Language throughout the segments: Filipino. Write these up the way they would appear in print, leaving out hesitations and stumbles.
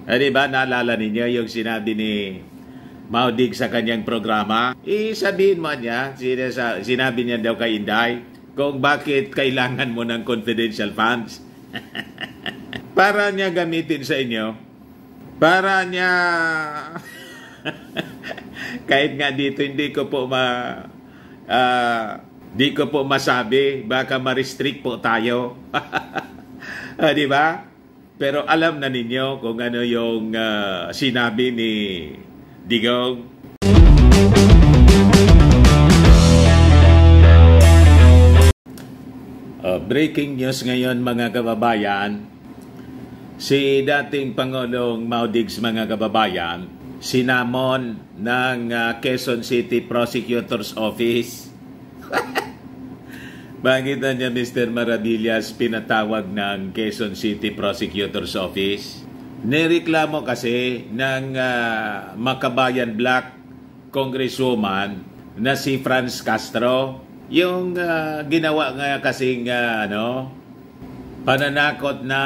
Di ba, naalala ninyo yung sinabi ni Maudig sa kanyang programa? Sabihin mo niya, sinabi niya daw kay Inday, kung bakit kailangan mo ng confidential funds. Para niya gamitin sa inyo. Para niya... Kahit nga dito, hindi ko po masabi. Baka ma-restrict po tayo. Di ba? Pero alam na ninyo kung ano yung sinabi ni Digong. Breaking news ngayon mga kababayan. Si dating Pangulong Maudigs mga kababayan, sinamon ng Quezon City Prosecutor's Office. Bakit na niya Mr. Maravillas pinatawag ng Quezon City Prosecutor's Office? Nireklamo kasi ng Makabayan Black Congresswoman na si Franz Castro yung ginawa nga kasing pananakot na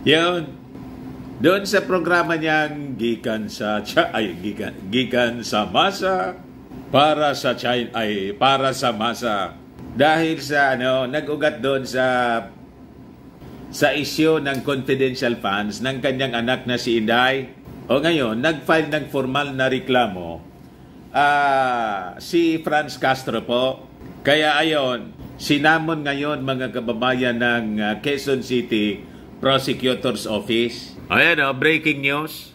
yun doon sa programa niyang gikan sa masa para sa China para sa masa dahil sa nag-ugat doon sa issue ng confidential funds ng kanyang anak na si Inday. O ngayon nag-file ng formal na reklamo si Franz Castro po. Kaya ayon, sinamon ngayon mga kababayan ng Quezon City Prosecutor's Office. Ayan breaking news.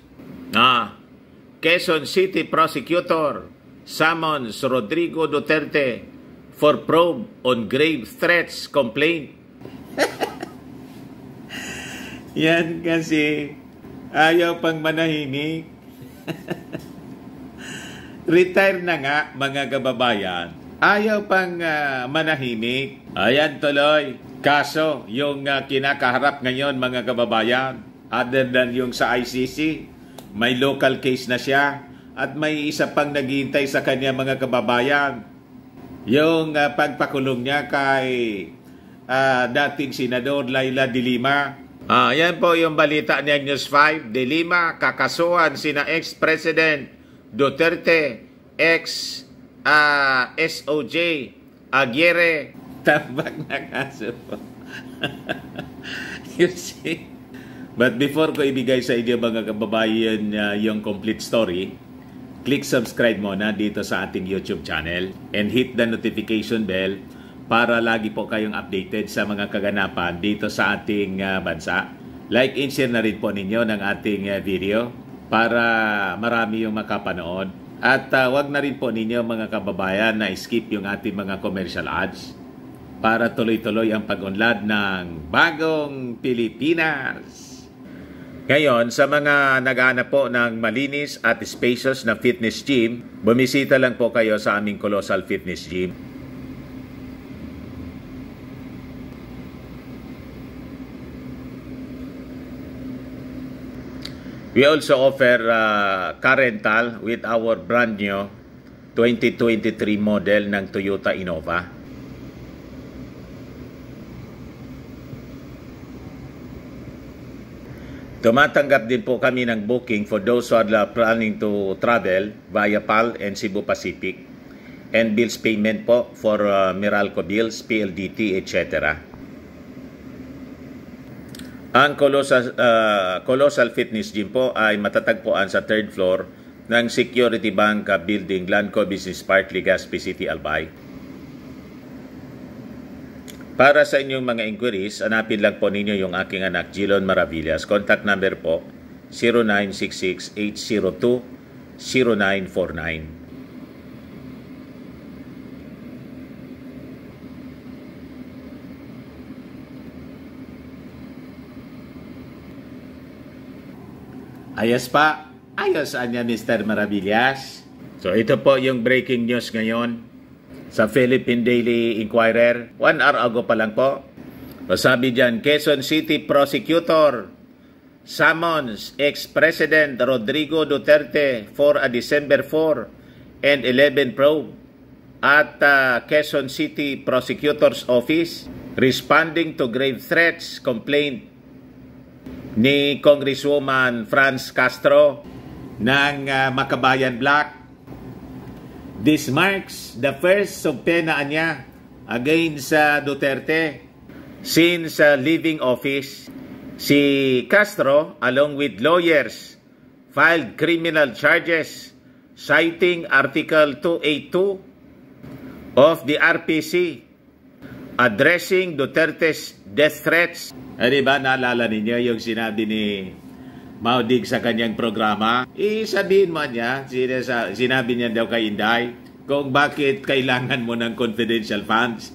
Quezon City Prosecutor summons Rodrigo Duterte for probe on grave threats complaint. Yan kasi ayaw pang manahimik. Retire na nga mga kababayan. Ayaw pang manahimik. Ayan tuloy. Kaso, yung kinakaharap ngayon mga kababayan, other than yung sa ICC, may local case na siya at may isa pang naghihintay sa kanya mga kababayan. Yung pagpakulong niya kay dating Senador Laila De Lima. Yan po yung balita ni News 5. De Lima, kakasuhan sina ex-President Duterte, SOJ, Aguirre, tambak na kaso po. You see? But before ko ibigay sa inyo mga kababayan yung complete story, click subscribe muna dito sa ating YouTube channel and hit the notification bell para lagi po kayong updated sa mga kaganapan dito sa ating bansa. Like and share na rin po ninyo ng ating video para marami yung makapanood. At wag na rin po ninyo mga kababayan na skip yung ating mga commercial ads para tuloy-tuloy ang pag-unlad ng bagong Pilipinas. Ngayon, sa mga nag-aanap po ng malinis at spacious na fitness gym, bumisita lang po kayo sa aming Colossal Fitness Gym. We also offer car rental with our brand new 2023 model ng Toyota Innova. Tumatanggap din po kami ng booking for those who are planning to travel via PAL and Cebu Pacific, and bills payment po for Meralco bills, PLDT, etc. Ang Colossal Fitness Gym po ay matatagpuan sa 3rd floor ng Security Bank Building, Lanco Business Park, Legazpi City, Albay. Para sa inyong mga inquiries, hanapin lang po ninyo yung aking anak, Jilon Maravillas. Contact number po, 0966-802-0949. Ayos pa. Ayos anya Mr. Maravillas. So ito po yung breaking news ngayon sa Philippine Daily Inquirer. 1 hour ago pa lang po. Sabi dyan, Quezon City Prosecutor summons ex-President Rodrigo Duterte for a December 4 and 11 probe at Quezon City Prosecutor's Office. responding to grave threats, complaint ni Congresswoman Franz Castro ng Makabayan Black. This marks the first subpoena niya against Duterte since leaving office. Si Castro, along with lawyers, filed criminal charges citing Article 282 of the RPC addressing Duterte's death threats. Diba, naalala ninyo yung sinabi ni Maudig sa kanyang programa? Sabihin mo niya, sinabi niya daw kay Inday, kung bakit kailangan mo ng confidential funds.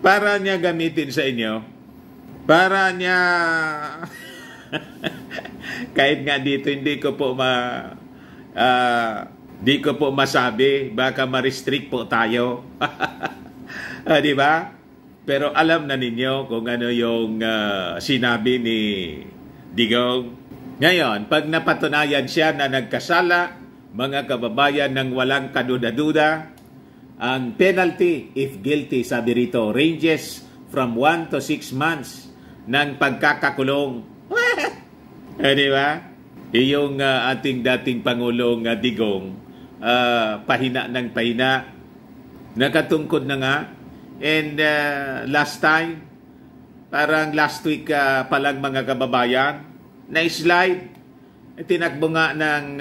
Para niya gamitin sa inyo. Para niya... kahit nga dito, hindi ko po masabi. Baka ma-restrict po tayo. Di ba? Pero alam na ninyo kung ano yung sinabi ni Digong. Ngayon, pag napatunayan siya na nagkasala, mga kababayan, ng walang kaduda-duda, ang penalty, if guilty, sabi rito, ranges from 1 to 6 months ng pagkakakulong. Di ba? Yung ating dating Pangulong Digong, pahina ng pahina, nakatungkod na nga. And last time, parang last week pa lang mga kababayan, na-slide, tinakbo nga ng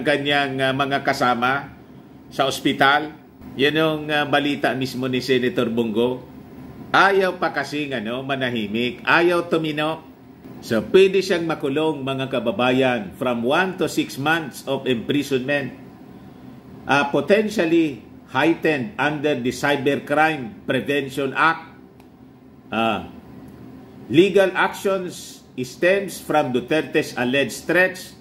kanyang mga kasama sa ospital. Yan yung balita mismo ni Senator Bongo. Ayaw pa kasing manahimik, ayaw tumino. So pwede siyang makulong mga kababayan from 1 to 6 months of imprisonment. Potentially heightened under the Cybercrime Prevention Act. Legal actions stems from Duterte's alleged threats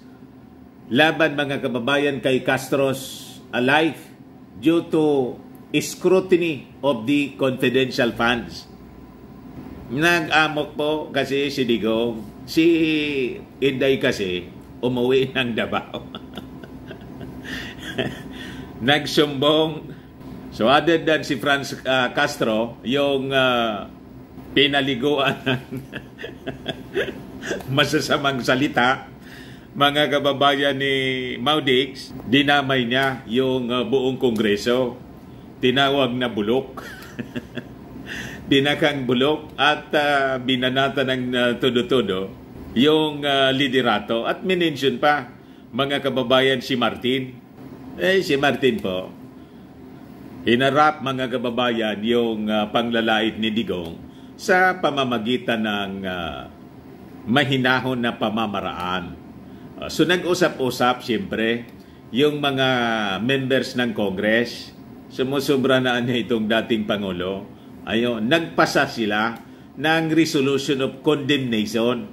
laban mga kababayan kay Castro's life due to scrutiny of the confidential funds. Nag-amok po kasi si Digong, si Inday kasi umuwi ng Davao. Nagsumbong. So other than si Franz Castro, yung pinaliguan ng masasamang salita, mga kababayan ni Maudig, dinamay niya yung buong Kongreso. Tinawag na bulok. Binakang bulok at binanata ng todo-todo yung liderato. At minention pa, mga kababayan, si Martin. Si Martin po, hinarap mga kababayan yung panglalait ni Digong sa pamamagitan ng mahinahon na pamamaraan. So nag-usap-usap siyempre yung mga members ng Congress. Sumusubra na niya itong dating Pangulo. Ayun, nagpasa sila ng resolution of condemnation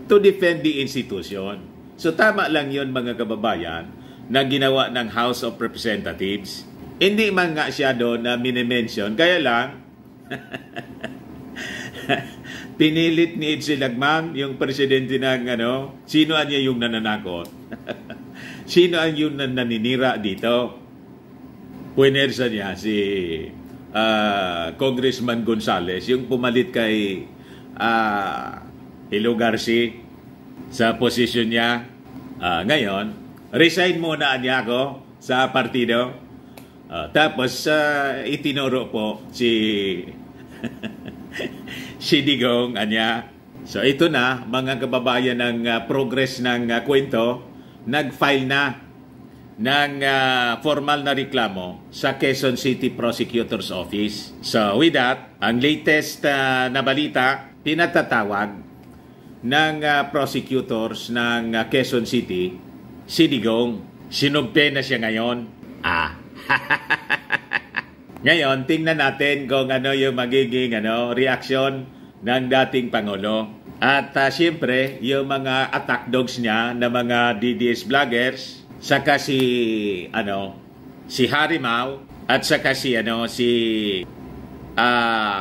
to defend the institution. So tama lang yun mga kababayan na ginawa ng House of Representatives. Hindi man nga siya doon na minimension, kaya lang pinilit ni Edsel Lagman, yung presidente ng sino niya yung nananakot? Sino ang yung naninira dito? Puwersa niya si Congressman Gonzales, yung pumalit kay Hilo Garcia sa posisyon niya. Ngayon, resign muna niya ako sa partido. Tapos itinuro po si si Digong anya. So ito na mga kababayan ng progress ng kwento, nag-file na ng formal na reklamo sa Quezon City Prosecutor's Office. So with that, ang latest na balita, pinatatawag ng prosecutors ng Quezon City si Digong. Sinumpe na siya ngayon. Ngayon, tingnan natin kung ano yung magiging reaksyon ng dating Pangulo. At siyempre, yung mga attack dogs niya na mga DDS vloggers, saka si Harimau at saka si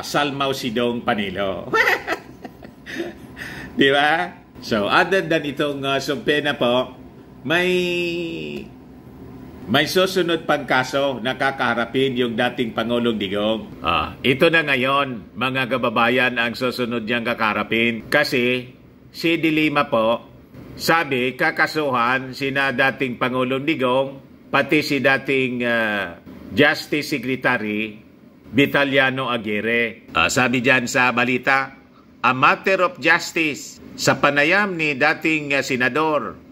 Salmao Sidong Panilo. Di ba? So, other than itong sumpena po, may May susunod pang kaso na kakaharapin yung dating Pangulong Digong. Ito na ngayon, mga kababayan, ang susunod niyang kakaharapin. Kasi si De Lima po, sabi, kakasuhan sina dating Pangulong Digong, pati si dating Justice Secretary Vitaliano Aguirre. Sabi dyan sa balita, a matter of justice sa panayam ni dating senador.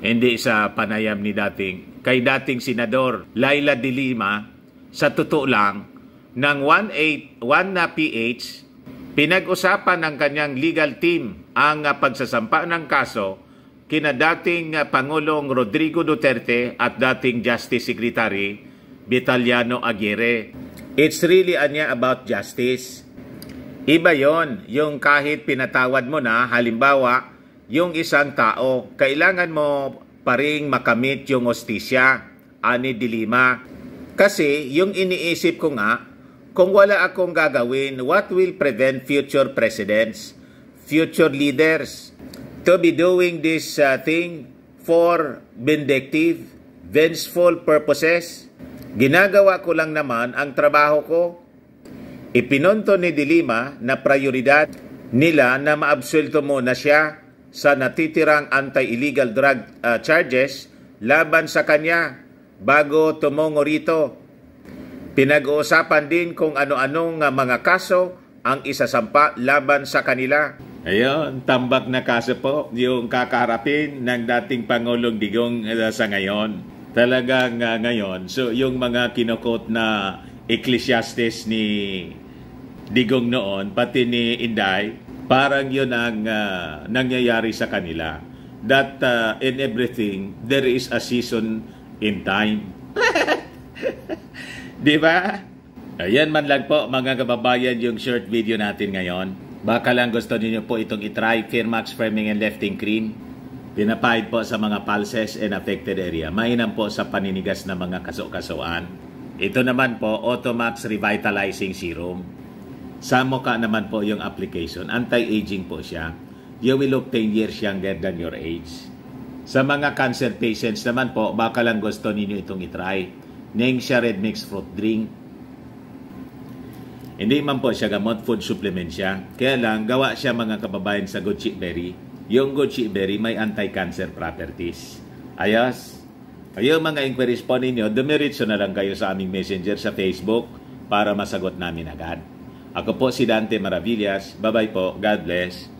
Hindi sa panayam ni kay dating senador Laila De Lima, sa totoo lang, ng 1 na PH, pinag-usapan ng kanyang legal team ang pagsasampa ng kaso kina dating Pangulong Rodrigo Duterte at dating Justice Secretary Vitaliano Aguirre. It's really about justice. Iba yon, yung kahit pinatawad mo na, halimbawa, yung isang tao, kailangan mo pa ring makamit yung hostisya, ani De Lima. Kasi yung iniisip ko nga, kung wala akong gagawin, what will prevent future presidents, future leaders, to be doing this thing for vindictive, vengeful purposes? Ginagawa ko lang naman ang trabaho ko. Ipinonto ni De Lima na prioridad nila na maabsuelto muna siya sa natitirang anti-illegal drug charges laban sa kanya bago tumungo rito. Pinag-uusapan din kung ano-anong mga kaso ang isasampa laban sa kanila. Ayun, tambak na kaso po yung kakaharapin ng dating Pangulong Digong sa ngayon. Talagang ngayon, so yung mga kinukot na Ecclesiastes ni Digong noon, pati ni Inday, parang yun ang nangyayari sa kanila. That in everything, there is a season in time. Di ba? Ayan man lang po mga kababayan yung short video natin ngayon. Baka lang gusto niyo po itong itry, Firmax Firming and Lifting Cream. Pinapahid po sa mga pulses and affected area. Mainam po sa paninigas na mga kaso-kasuan. Ito naman po, Automax Revitalizing Serum. Sa mukha naman po yung application. Anti-aging po siya. You will look 10 years younger than your age. Sa mga cancer patients naman po, baka lang gusto ninyo itong itry. Nengxia Red Mix Fruit Drink. Hindi man po siya gamot, food supplement siya. Kaya lang, gawa siya mga kababayan sa goji berry. Yung goji berry may anti-cancer properties. Ayos. Kayo mga inquiries po ninyo, dumiritso na lang kayo sa aming messenger sa Facebook para masagot namin agad. Ako po si Dante Maravillas. Bye-bye po. God bless.